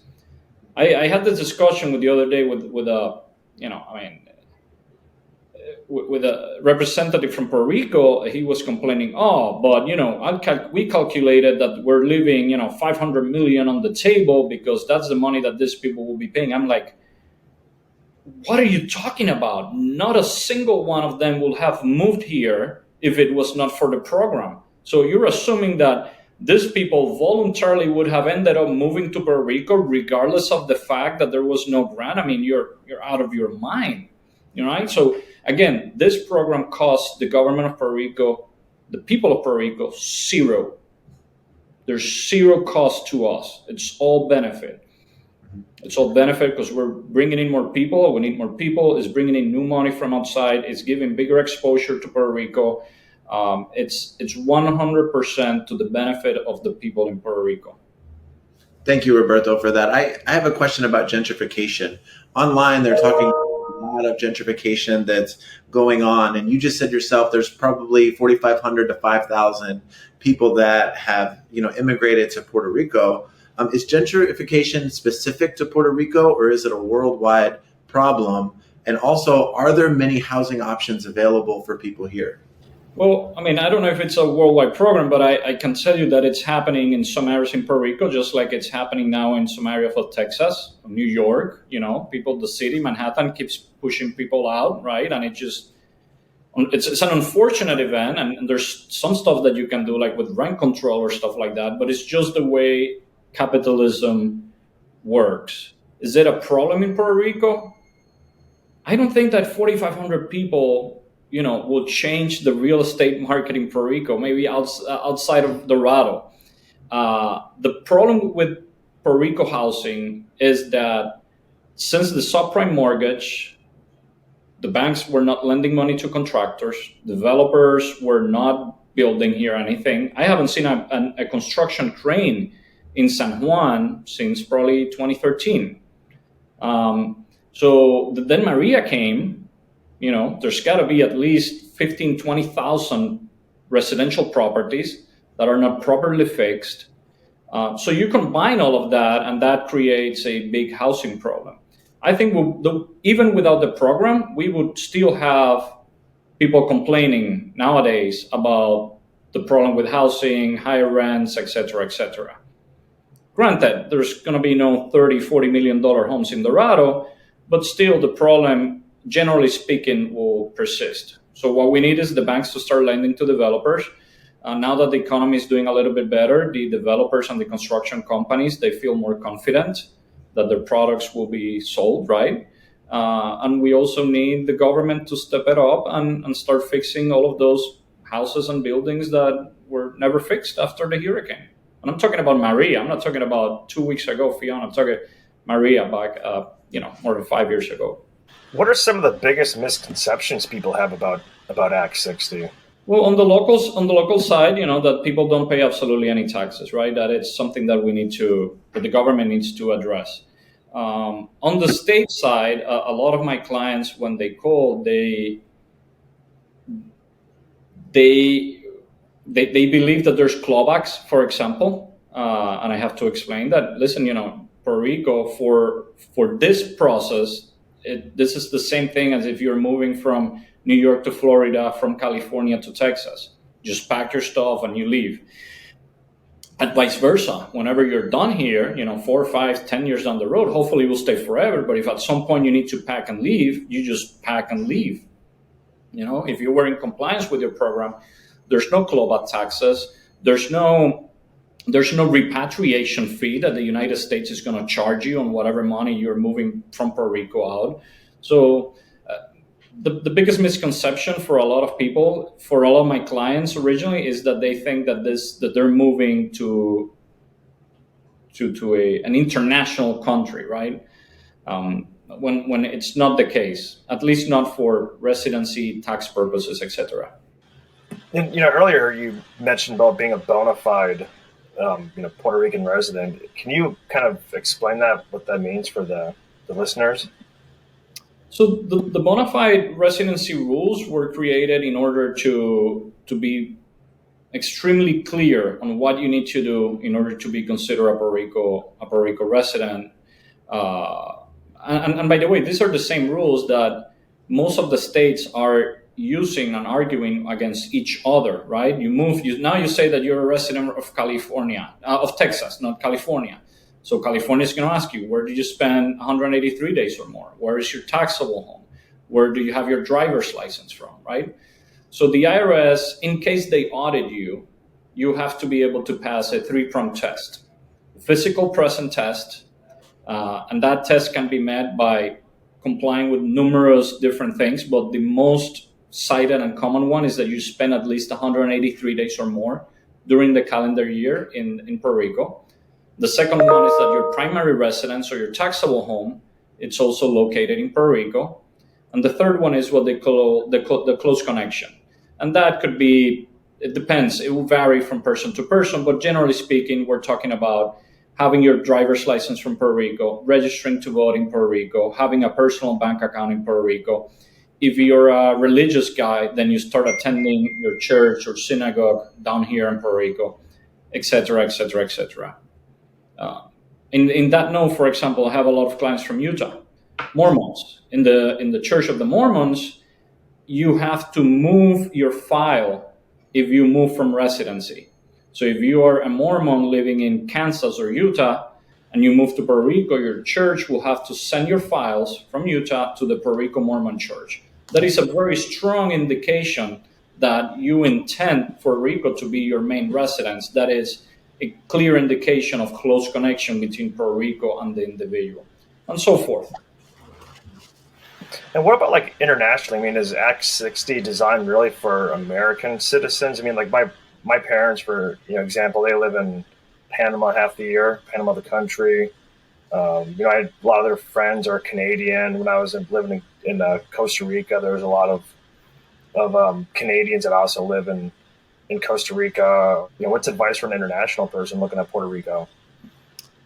Speaker 4: I had this discussion the other day with a, with a representative from Puerto Rico. He was complaining, but we calculated that we're leaving 500 million on the table because that's the money that these people will be paying. I'm like, what are you talking about? Not a single one of them will have moved here if it was not for the program. So you're assuming that these people voluntarily would have ended up moving to Puerto Rico regardless of the fact that there was no grant. I mean, you're out of your mind, right? So again, this program costs the government of Puerto Rico, the people of Puerto Rico, zero. There's zero cost to us. It's all benefit. It's all benefit because we're bringing in more people. We need more people. It's bringing in new money from outside. It's giving bigger exposure to Puerto Rico. It's 100% to the benefit of the people in Puerto Rico.
Speaker 2: Thank you, Roberto, for that. I have a question about gentrification. Online, they're talking a lot of gentrification that's going on. And you just said yourself, there's probably 4,500 to 5,000 people that have, immigrated to Puerto Rico. Is gentrification specific to Puerto Rico, or is it a worldwide problem? And also, are there many housing options available for people here?
Speaker 4: Well, I mean, I don't know if it's a worldwide program, but I can tell you that it's happening in some areas in Puerto Rico, just like it's happening now in some areas of Texas, New York. The city, Manhattan, keeps pushing people out, right? And it's an unfortunate event, and there's some stuff that you can do, like with rent control or stuff like that, but it's just the way capitalism works. Is it a problem in Puerto Rico? I don't think that 4,500 people will change the real estate market in Puerto Rico, maybe outside of Dorado. The problem with Puerto Rico housing is that since the subprime mortgage, the banks were not lending money to contractors, developers were not building here anything. I haven't seen a construction crane in San Juan since probably 2013. So then Maria came. There's got to be at least 15, 20,000 residential properties that are not properly fixed. So you combine all of that, and that creates a big housing problem. I think even without the program, we would still have people complaining nowadays about the problem with housing, higher rents, et cetera, et cetera. Granted, there's going to be no $30, $40 million homes in Dorado, but still the problem, generally speaking, will persist. So what we need is the banks to start lending to developers. Now that the economy is doing a little bit better, the developers and the construction companies, they feel more confident that their products will be sold, right? And we also need the government to step it up and start fixing all of those houses and buildings that were never fixed after the hurricane. And I'm talking about Maria. I'm not talking about 2 weeks ago, Fiona. I'm talking Maria back, more than 5 years ago.
Speaker 3: What are some of the biggest misconceptions people have about Act 60?
Speaker 4: Well, on the local side, that people don't pay absolutely any taxes, right? That it's something that that the government needs to address. On the state side, a lot of my clients, when they call, they believe that there's clawbacks, for example, and I have to explain that. Listen, Puerto Rico for this process, this is the same thing as if you're moving from New York to Florida, from California to Texas. Just pack your stuff and you leave. And vice versa. Whenever you're done here, 4, 5, 10 years down the road, hopefully you'll stay forever. But if at some point you need to pack and leave, you just pack and leave. If you were in compliance with your program, there's no clawback taxes. There's no repatriation fee that the United States is going to charge you on whatever money you're moving from Puerto Rico out. So the biggest misconception for a lot of people, for all of my clients originally, is that they think that they're moving to an international country, right? When it's not the case, at least not for residency, tax purposes, etc.
Speaker 3: And earlier you mentioned about being a bona fide Puerto Rican resident. Can you kind of explain what that means for the listeners?
Speaker 4: So the bona fide residency rules were created in order to be extremely clear on what you need to do in order to be considered a Puerto Rico resident. And by the way, these are the same rules that most of the states are using and arguing against each other, right? Now you say that you're a resident of California, of Texas, not California. So California is going to ask you, where did you spend 183 days or more? Where is your taxable home? Where do you have your driver's license from, right? So the IRS, in case they audit you, you have to be able to pass a 3-pronged test. Physical present test, and that test can be met by complying with numerous different things, but the most cited and common one is that you spend at least 183 days or more during the calendar year in Puerto Rico. The second one is that your primary residence or your taxable home, it's also located in Puerto Rico. And the third one is what they call the close connection. And that could be, it depends, it will vary from person to person, but generally speaking, we're talking about having your driver's license from Puerto Rico, registering to vote in Puerto Rico, having a personal bank account in Puerto Rico. If you're a religious guy, then you start attending your church or synagogue down here in Puerto Rico, et cetera, et cetera, et cetera. In that note, for example, I have a lot of clients from Utah, Mormons. In the Church of the Mormons, you have to move your file if you move from residency. So if you are a Mormon living in Kansas or Utah and you move to Puerto Rico, your church will have to send your files from Utah to the Puerto Rico Mormon Church. That is a very strong indication that you intend Puerto Rico to be your main residence. That is a clear indication of close connection between Puerto Rico and the individual, and so forth.
Speaker 3: And what about like internationally? I mean, is Act 60 designed really for American citizens? I mean, like my parents, for example, they live in Panama half the year, Panama the country. A lot of their friends are Canadian. When I was living in Costa Rica, there was a lot of Canadians that also live in Costa Rica. What's advice for an international person looking at Puerto Rico?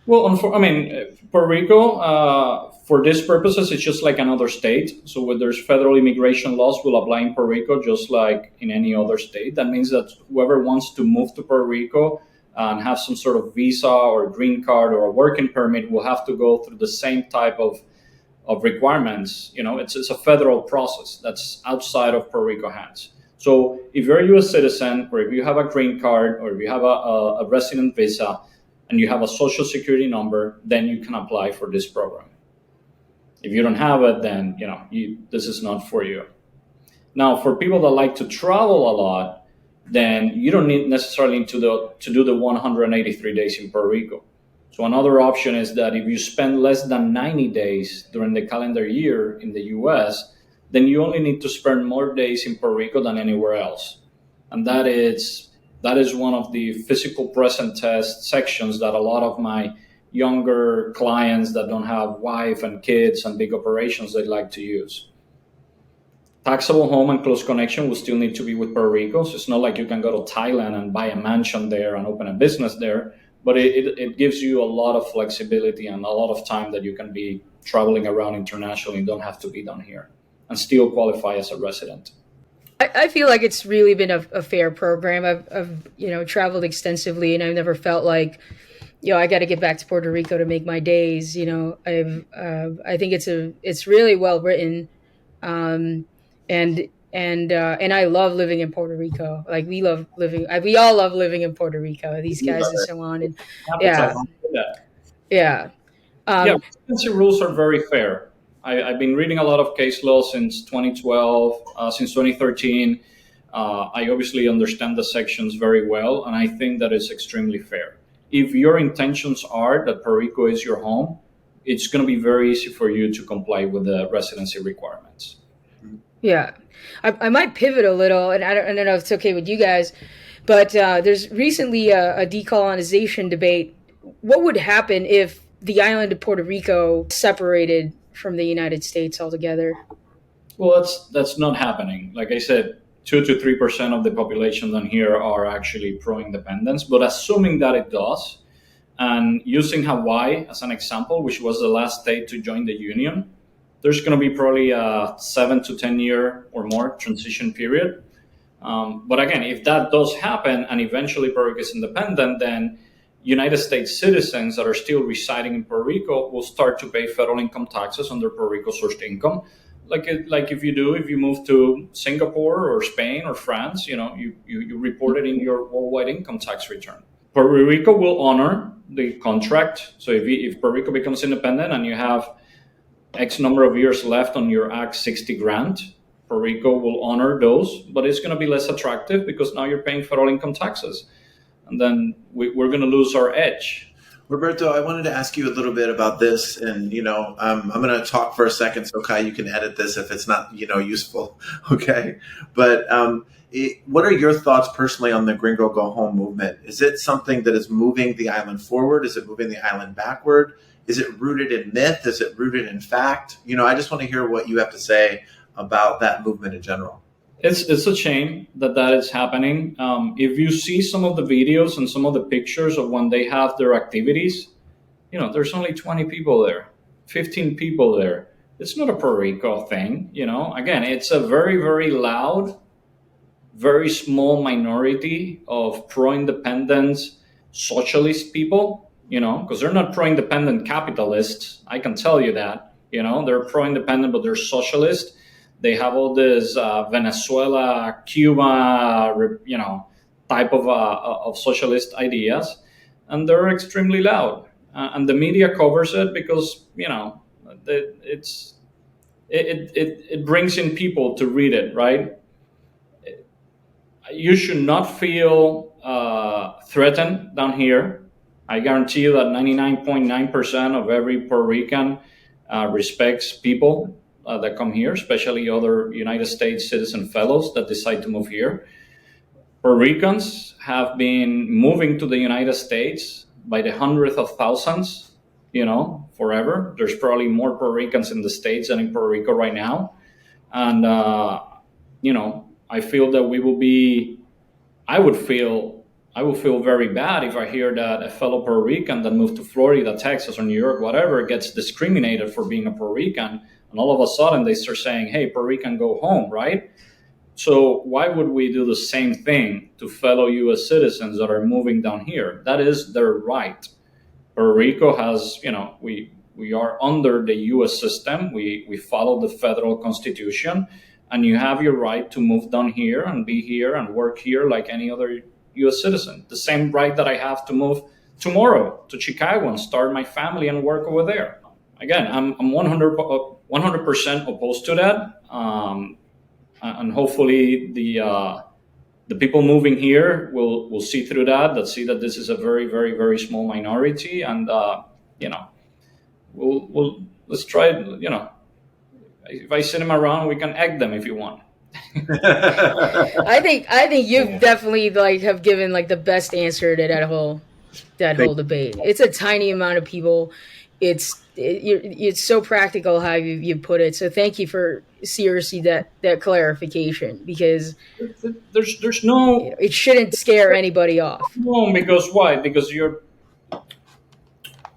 Speaker 4: Well, Puerto Rico, for these purposes, it's just like another state. So when there's federal immigration laws will apply in Puerto Rico just like in any other state. That means that whoever wants to move to Puerto Rico and have some sort of visa or green card or a working permit will have to go through the same type of requirements. It's a federal process that's outside of Puerto Rico hands. So if you're a U.S. citizen, or if you have a green card, or if you have a resident visa, and you have a social security number, then you can apply for this program. If you don't have it, then this is not for you. Now, for people that like to travel a lot, then you don't necessarily to do the 183 days in Puerto Rico. So another option is that if you spend less than 90 days during the calendar year in the U.S., then you only need to spend more days in Puerto Rico than anywhere else. And that is one of the physical present test sections that a lot of my younger clients that don't have wife and kids and big operations, they like to use. Taxable home and close connection will still need to be with Puerto Rico. So it's not like you can go to Thailand and buy a mansion there and open a business there, but it gives you a lot of flexibility and a lot of time that you can be traveling around internationally and don't have to be down here and still qualify as a resident.
Speaker 1: I feel like it's really been a fair program. I've traveled extensively, and I've never felt like, I got to get back to Puerto Rico to make my days. I think it's really well written, and I love living in Puerto Rico. Like we all love living in Puerto Rico. These guys and so on, and yeah.
Speaker 4: Residency rules are very fair. I've been reading a lot of case law since 2012, since 2013. I obviously understand the sections very well, and I think that it's extremely fair. If your intentions are that Puerto Rico is your home, it's going to be very easy for you to comply with the residency requirements.
Speaker 1: Yeah. I might pivot a little, and I don't know if it's okay with you guys, but there's recently a decolonization debate. What would happen if the island of Puerto Rico separated from the United States altogether?
Speaker 4: Well, that's not happening. Like I said, 2 to 3% of the population down here are actually pro-independence. But assuming that it does, and using Hawaii as an example, which was the last state to join the Union, there's going to be probably a 7 to 10 year or more transition period. But again, if that does happen and eventually Puerto Rico is independent, then United States citizens that are still residing in Puerto Rico will start to pay federal income taxes on their Puerto Rico sourced income. Like if you move to Singapore or Spain or France, you report it in your worldwide income tax return. Puerto Rico will honor the contract. So if Puerto Rico becomes independent and you have X number of years left on your Act 60 grant, Puerto Rico will honor those, but it's going to be less attractive because now you're paying federal income taxes. And then we're going to lose our edge.
Speaker 2: Roberto, I wanted to ask you a little bit about this, and I'm going to talk for a second, so Kai, you can edit this if it's not useful, okay? But what are your thoughts personally on the Gringo Go Home movement? Is it something that is moving the island forward? Is it moving the island backward? Is it rooted in myth? Is it rooted in fact? I just want to hear what you have to say about that movement in general.
Speaker 4: It's a shame that is happening. If you see some of the videos and some of the pictures of when they have their activities, there's only 20 people there, 15 people there. It's not a Puerto Rico thing, Again, it's a very, very loud, very small minority of pro-independence socialist people, because they're not pro-independent capitalists. I can tell you that, they're pro-independent, but they're socialist. They have all this Venezuela, Cuba, type of socialist ideas, and they're extremely loud. And the media covers it because it brings in people to read it, right? You should not feel threatened down here. I guarantee you that 99.9% of every Puerto Rican respects people that come here, especially other United States citizen fellows that decide to move here. Puerto Ricans have been moving to the United States by the hundreds of thousands, forever. There's probably more Puerto Ricans in the States than in Puerto Rico right now. And, I feel that I would feel very bad if I hear that a fellow Puerto Rican that moved to Florida, Texas, or New York, whatever, gets discriminated for being a Puerto Rican. And all of a sudden they start saying, hey, Puerto Rican, go home, right? So why would we do the same thing to fellow U.S. citizens that are moving down here? That is their right. Puerto Rico has, we are under the U.S. system. We follow the federal constitution, and you have your right to move down here and be here and work here like any other U.S. citizen. The same right that I have to move tomorrow to Chicago and start my family and work over there. Again, I'm 100% opposed to that, and hopefully the people moving here will see through that see that this is a very, very, very small minority, and let's try it. If I sit them around, we can egg them if you want.
Speaker 1: I think you've definitely have given the best answer to that whole debate. It's a tiny amount of people. It's so practical how you put it. So thank you for seriously that clarification, because
Speaker 4: there's no,
Speaker 1: it shouldn't scare anybody off.
Speaker 4: No, because why? Because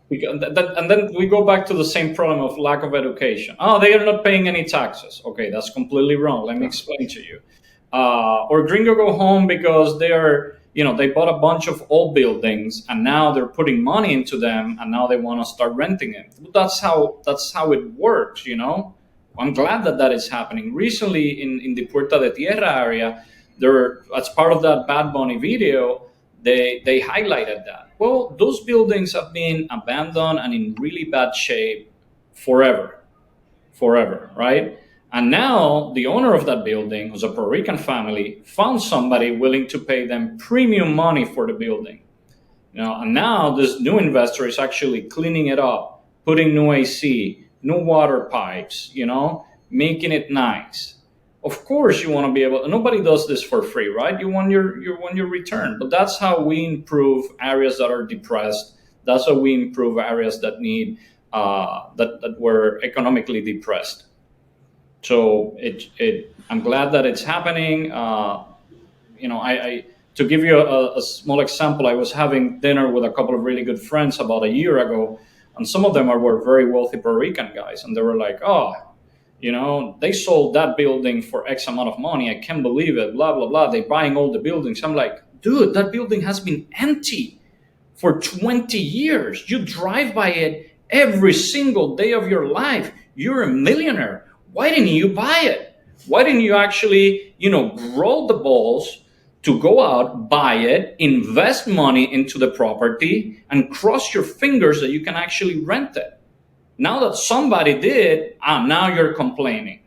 Speaker 4: and then we go back to the same problem of lack of education. Oh, they are not paying any taxes. Okay, that's completely wrong. Let me explain to you. Or Gringo go home because they are, they bought a bunch of old buildings and now they're putting money into them and now they want to start renting it. That's how it works, I'm glad that is happening. Recently in the Puerta de Tierra area, as part of that Bad Bunny video, they highlighted that. Well, those buildings have been abandoned and in really bad shape forever, right? And now the owner of that building, who's a Puerto Rican family, found somebody willing to pay them premium money for the building. And now this new investor is actually cleaning it up, putting new AC, new water pipes, making it nice. Of course, you want to be able. Nobody does this for free, right? You want your return. But that's how we improve areas that are depressed. That's how we improve areas that need that were economically depressed. So I'm glad that it's happening. I to give you a small example, I was having dinner with a couple of really good friends about a year ago, and some of them were very wealthy Puerto Rican guys, and they were like, "Oh, They sold that building for X amount of money. I can't believe it. Blah, blah, blah. They're buying all the buildings. I'm like, dude, that building has been empty for 20 years. You drive by it every single day of your life. You're a millionaire. Why didn't you buy it? Why didn't you actually, grow the balls to go out, buy it, invest money into the property, and cross your fingers that you can actually rent it? Now that somebody did, now you're complaining.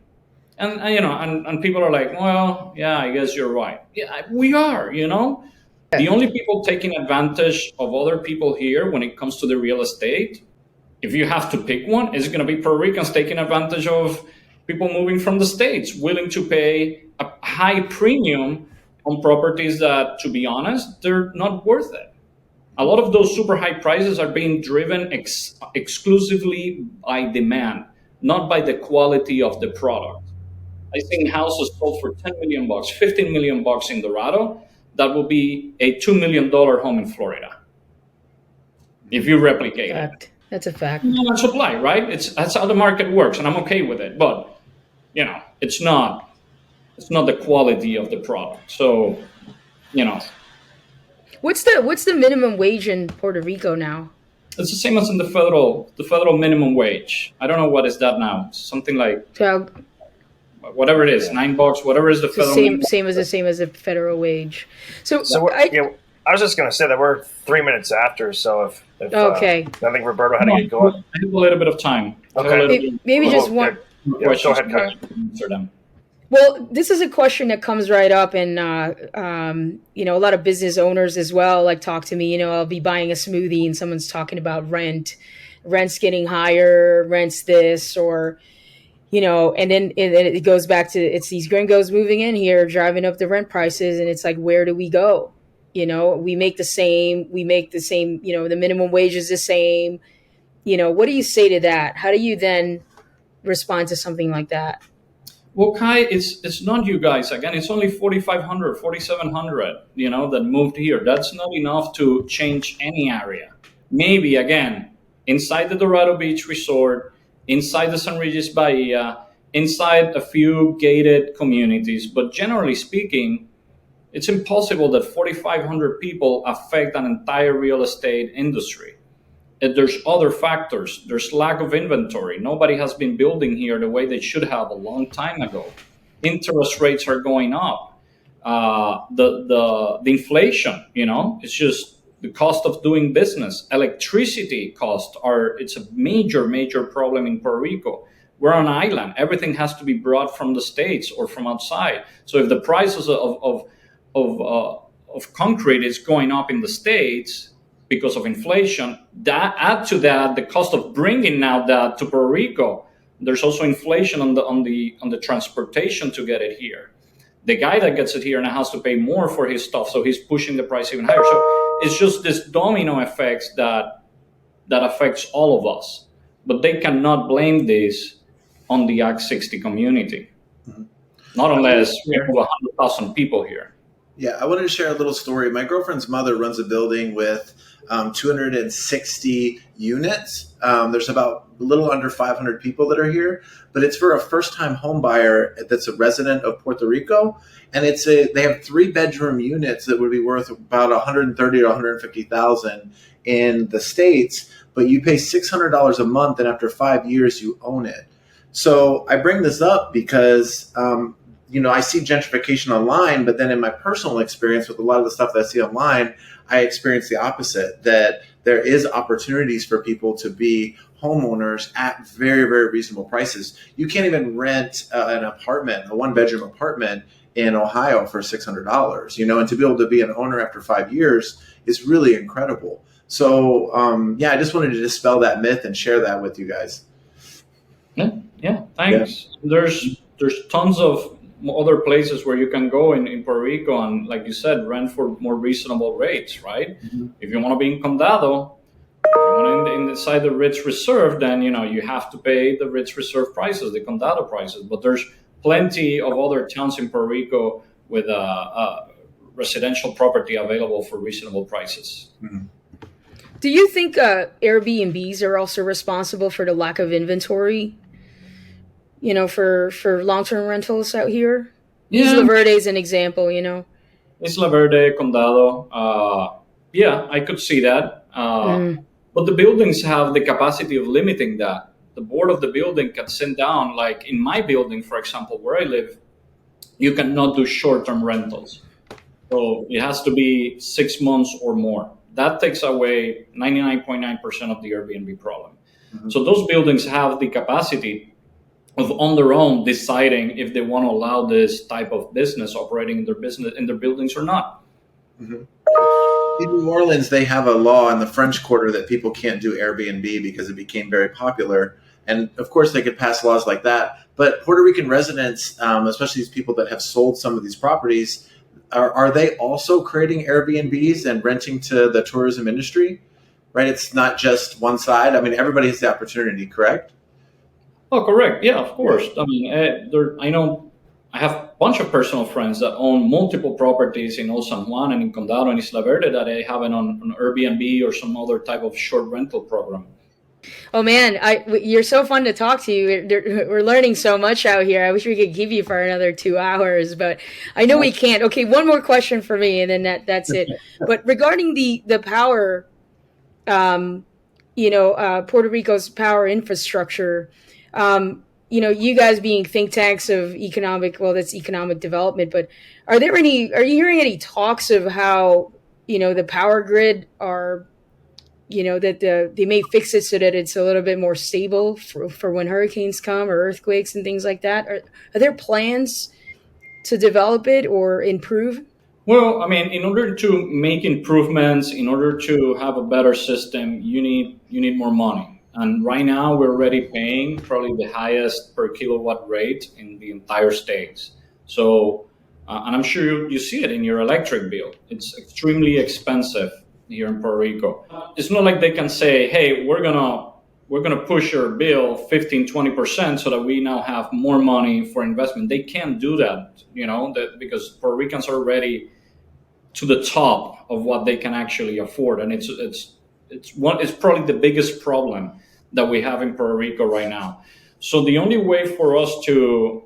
Speaker 4: And people are like, well, yeah, I guess you're right. Yeah, we are, The only people taking advantage of other people here when it comes to the real estate, if you have to pick one, is going to be Puerto Ricans taking advantage of people moving from the States, willing to pay a high premium on properties that, to be honest, they're not worth it. A lot of those super high prices are being driven exclusively by demand, not by the quality of the product. I've seen houses sold for $10 million, $15 million in Dorado. That will be a $2 million home in Florida if you replicate it.
Speaker 1: That's a fact.
Speaker 4: Demand and supply, right? That's how the market works, and I'm okay with it. But it's not the quality of the product. So,
Speaker 1: What's the minimum wage in Puerto Rico now?
Speaker 4: It's the same as in the federal minimum wage. I don't know what is that now. Something like whatever it is, $9, whatever is the federal
Speaker 1: same as the federal wage. So
Speaker 3: I was just going to say that we're 3 minutes after. So if
Speaker 1: okay,
Speaker 3: I think Roberto had to get going.
Speaker 4: I have a little bit of time.
Speaker 3: Okay,
Speaker 1: maybe just one.
Speaker 3: Yeah, go ahead, Kai.
Speaker 4: Answer them.
Speaker 1: Well, this is a question that comes right up, and a lot of business owners as well talk to me. I'll be buying a smoothie and someone's talking about rent's getting higher, rent's this, or and then it goes back to it's these gringos moving in here, driving up the rent prices, and it's like, where do we go? We make the same. The minimum wage is the same. What do you say to that? How do you then respond to something like that?
Speaker 4: Well, Kai, it's not you guys. Again, it's only 4,500, 4,700, that moved here. That's not enough to change any area. Maybe, again, inside the Dorado Beach Resort, inside the San Regis Bahia, inside a few gated communities. But generally speaking, it's impossible that 4,500 people affect an entire real estate industry. There's other factors. There's lack of inventory. Nobody has been building here the way they should have a long time ago. Interest rates are going up. The inflation, it's just the cost of doing business. Electricity costs it's a major problem in Puerto Rico. We're on an island. Everything has to be brought from the States or from outside. So if the prices of concrete is going up in the States because of inflation, add to that the cost of bringing now that to Puerto Rico. There's also inflation on the transportation to get it here. The guy that gets it here now has to pay more for his stuff, so he's pushing the price even higher. So it's just this domino effects that affects all of us. But they cannot blame this on the Act 60 community, not unless we have 100,000 people here.
Speaker 2: Yeah, I wanted to share a little story. My girlfriend's mother runs a building with 260 units. There's about a little under 500 people that are here, but it's for a first-time home buyer that's a resident of Puerto Rico, and they have 3-bedroom units that would be worth about 130 or 150,000 in the States, but you pay $600 a month, and after 5 years you own it. So I bring this up because I see gentrification online, but then in my personal experience with a lot of the stuff that I see online, I experience the opposite, that there is opportunities for people to be homeowners at very, very reasonable prices. You can't even rent an apartment, a 1-bedroom apartment in Ohio for $600, and to be able to be an owner after 5 years is really incredible. So, I just wanted to dispel that myth and share that with you guys.
Speaker 4: Yeah, thanks. Yeah. There's tons of other places where you can go in Puerto Rico and, like you said, rent for more reasonable rates, right? Mm-hmm. If you want to be in Condado, if you want to inside the Ritz Reserve, then you have to pay the Ritz Reserve prices, the Condado prices. But there's plenty of other towns in Puerto Rico with residential property available for reasonable prices.
Speaker 2: Mm-hmm.
Speaker 1: Do you think Airbnbs are also responsible for the lack of inventory? for long-term rentals out here?
Speaker 4: Yeah,
Speaker 1: Isla Verde is an example.
Speaker 4: Isla Verde, Condado. Yeah, I could see that.
Speaker 1: Mm.
Speaker 4: But the buildings have the capacity of limiting that. The board of the building can send down, like in my building, for example, where I live, you cannot do short-term rentals. So it has to be 6 months or more. That takes away 99.9% of the Airbnb problem.
Speaker 2: Mhm.
Speaker 4: So those buildings have the capacity of on their own deciding if they want to allow this type of business operating in their buildings or not.
Speaker 2: Mhm. In New Orleans, they have a law in the French Quarter that people can't do Airbnb because it became very popular. And of course, they could pass laws like that. But Puerto Rican residents, especially these people that have sold some of these properties, are they also creating Airbnbs and renting to the tourism industry? Right? It's not just one side. I mean, everybody has the opportunity, correct?
Speaker 4: Oh, correct. Yeah, of course. I mean, I know I have a bunch of personal friends that own multiple properties in Old San Juan and in Condado and Isla Verde that they have it on Airbnb or some other type of short rental program.
Speaker 1: Oh man, you're so fun to talk to. We're learning so much out here. I wish we could keep you for another 2 hours, but I know we can't. Okay, one more question for me, and then that's it. But regarding the power, Puerto Rico's power infrastructure, you guys being think tanks of that's economic development, but are you hearing any talks of how, the power grid that they may fix it so that it's a little bit more stable for when hurricanes come or earthquakes and things like that? Are there plans to develop it or improve?
Speaker 4: Well, I mean, in order to make improvements, in order to have a better system, you need more money. And right now, we're already paying probably the highest per kilowatt rate in the entire states. So, and I'm sure you see it in your electric bill. It's extremely expensive here in Puerto Rico. It's not like they can say, "Hey, we're gonna push your bill 15-20% so that we now have more money for investment." They can't do that, because Puerto Ricans are already to the top of what they can actually afford, and it's probably the biggest problem that we have in Puerto Rico right now. So the only way for us to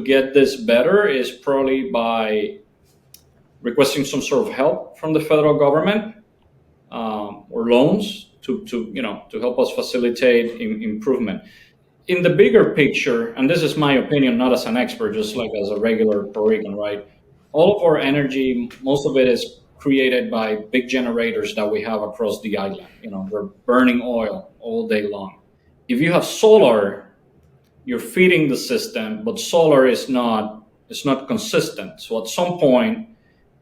Speaker 4: get this better is probably by requesting some sort of help from the federal government, or loans to help us facilitate improvement. In the bigger picture, and this is my opinion, not as an expert, just like as a regular Puerto Rican, right? All of our energy, most of it is created by big generators that we have across the island. We're burning oil all day long. If you have solar, you're feeding the system, but solar is not consistent. So at some point,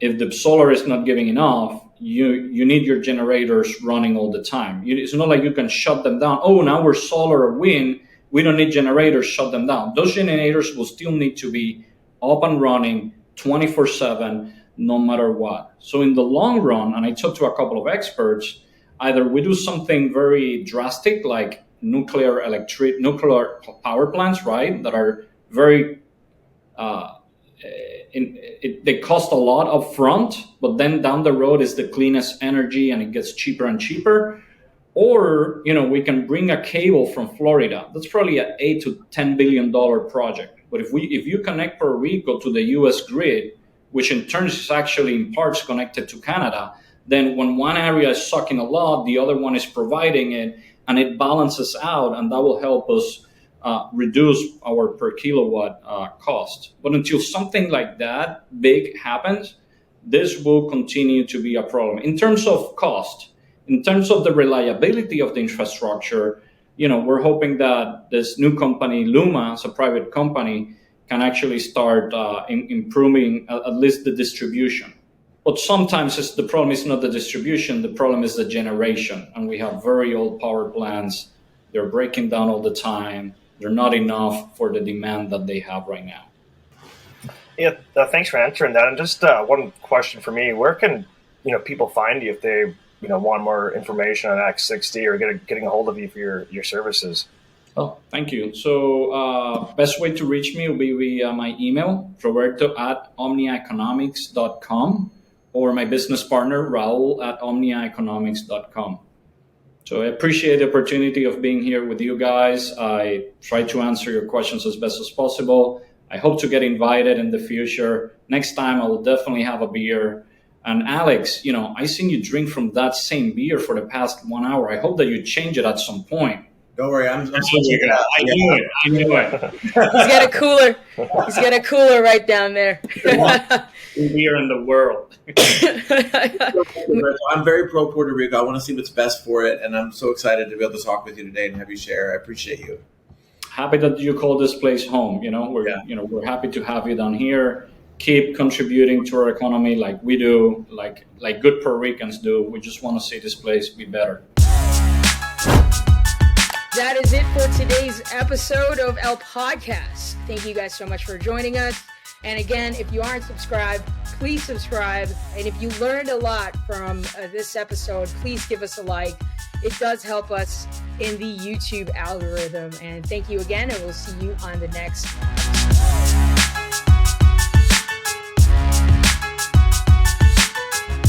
Speaker 4: if the solar is not giving enough, you need your generators running all the time. It's not like you can shut them down. Oh, now we're solar or wind, we don't need generators, shut them down. Those generators will still need to be up and running 24/7, no matter what. So in the long run, and I talked to a couple of experts, either we do something very drastic like nuclear power plants, right, that are very they cost a lot up front, but then down the road is the cleanest energy and it gets cheaper and cheaper. Or we can bring a cable from Florida. That's probably an $8 to $10 billion project. But if you connect Puerto Rico to the U.S. grid, which in turn is actually in parts connected to Canada, then when one area is sucking a lot, the other one is providing it, and it balances out, and that will help us reduce our per kilowatt cost. But until something like that big happens, this will continue to be a problem. In terms of cost, in terms of the reliability of the infrastructure, we're hoping that this new company, Luma, as a private company, can actually start improving at least the distribution. But sometimes the problem is not the distribution, the problem is the generation. And we have very old power plants. They're breaking down all the time. They're not enough for the demand that they have right now.
Speaker 3: Yeah, thanks for answering that. And just one question for me: where can people find you if they want more information on X60 or getting a hold of you for your services?
Speaker 4: Oh, thank you. So best way to reach me will be via my email, Roberto at omniaeconomics.com, or my business partner, Raul at omniaeconomics.com. So I appreciate the opportunity of being here with you guys. I try to answer your questions as best as possible. I hope to get invited in the future. Next time I will definitely have a beer. And Alex, I seen you drink from that same beer for the past 1 hour. I hope that you change it at some point.
Speaker 2: Don't worry, I'm switching it out.
Speaker 4: I knew it.
Speaker 1: He's got a cooler. He's got a cooler right down there.
Speaker 4: Beer in the world.
Speaker 2: I'm very pro Puerto Rico. I want to see what's best for it, and I'm so excited to be able to talk with you today and have you share. I appreciate you. Happy
Speaker 4: that you call this place home. We're happy to have you down here. Keep contributing to our economy like we do, like good Puerto Ricans do. We just want to see this place be better.
Speaker 1: That is it for today's episode of El Podcast. Thank you guys so much for joining us. And again, if you aren't subscribed, please subscribe. And if you learned a lot from this episode, please give us a like. It does help us in the YouTube algorithm. And thank you again, and we'll see you on the next episode.